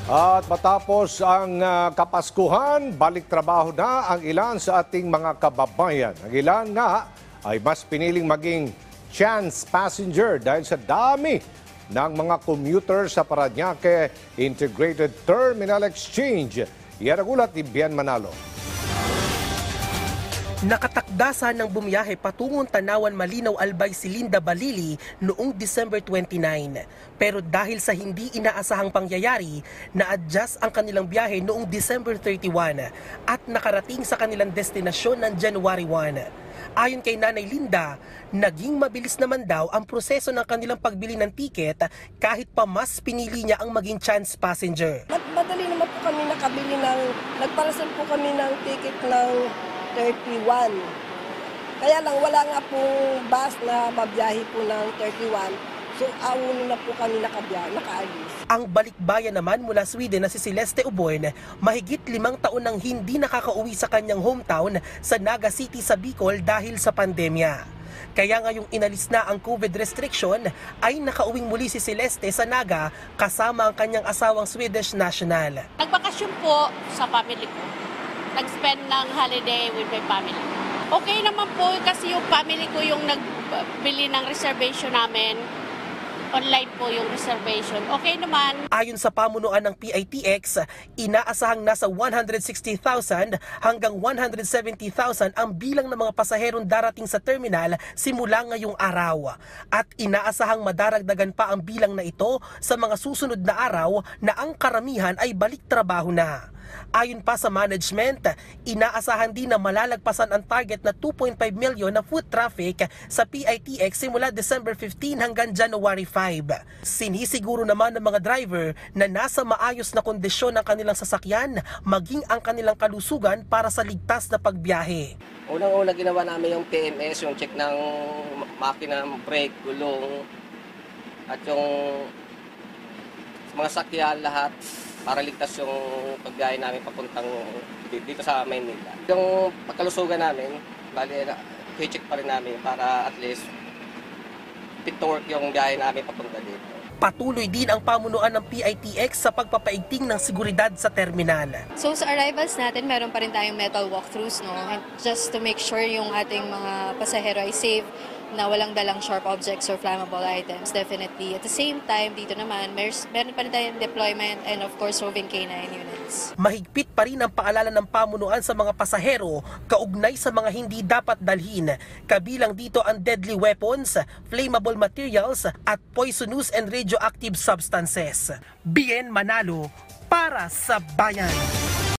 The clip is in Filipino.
At matapos ang Kapaskuhan, balik trabaho na ang ilan sa ating mga kababayan. Ang ilan nga ay mas piniling maging chance passenger dahil sa dami ng mga commuter sa Parañaque Integrated Terminal Exchange. Yan ang ulat ni Bien Manalo. Nakatakdasan ng bumiyahe patungong Tanawan Malinaw Albay si Linda Balili noong December 29. Pero dahil sa hindi inaasahang pangyayari, na-adjust ang kanilang biyahe noong December 31 at nakarating sa kanilang destinasyon ng January 1. Ayon kay Nanay Linda, naging mabilis naman daw ang proseso ng kanilang pagbili ng tiket kahit pa mas pinili niya ang maging chance passenger. Madali naman po kami nakabili nagparasal po kami ng ticket ng 31. Kaya lang wala nga pong bus na mabiyahe po ng 31. So auno na po kami nakaalis. Ang balikbayan naman mula Sweden na si Celeste Uborn, mahigit 5 taon nang hindi nakakauwi sa kanyang hometown sa Naga City sa Bicol dahil sa pandemya. Kaya ngayong inalis na ang COVID restriction ay nakauwing muli si Celeste sa Naga kasama ang kanyang asawang Swedish national. Nagbakasyon po sa family ko. Nag-spend ng holiday with my family. Okay naman po kasi yung family ko yung nagbili ng reservation namin. Online po yung reservation. Okay naman. Ayon sa pamunuan ng PITX, inaasahang nasa 160,000 hanggang 170,000 ang bilang ng mga pasaherong darating sa terminal simula ngayong araw. At inaasahang madaragdagan pa ang bilang na ito sa mga susunod na araw na ang karamihan ay balik trabaho na. Ayon pa sa management, inaasahan din na malalagpasan ang target na 2.5 million na foot traffic sa PITX simula December 15 hanggang January 5. Sinisiguro naman ng mga driver na nasa maayos na kondisyon ang kanilang sasakyan maging ang kanilang kalusugan para sa ligtas na pagbiyahe. Unang-una ginawa namin yung PMS, yung check ng makina, brake, gulong, at yung mga sakyan lahat para ligtas yung pagbiyahe namin papuntang dito sa Maynila. Yung pagkalusugan namin, bali i-check pa rin namin para at least fit to work yung biyahe namin papunta dito. Patuloy din ang pamunuan ng PITX sa pagpapaigting ng seguridad sa terminal. So sa arrivals natin, meron pa rin tayong metal walkthroughs, no? And just to make sure yung ating mga pasahero ay safe, na walang dalang sharp objects or flammable items, definitely. At the same time, dito naman, meron pa rin tayong deployment and of course, roving K9 units. Mahigpit pa rin ang paalala ng pamunuan sa mga pasahero kaugnay sa mga hindi dapat dalhin. Kabilang dito ang deadly weapons, flammable materials at poisonous and radioactive substances. Bien Manalo para sa Bayan.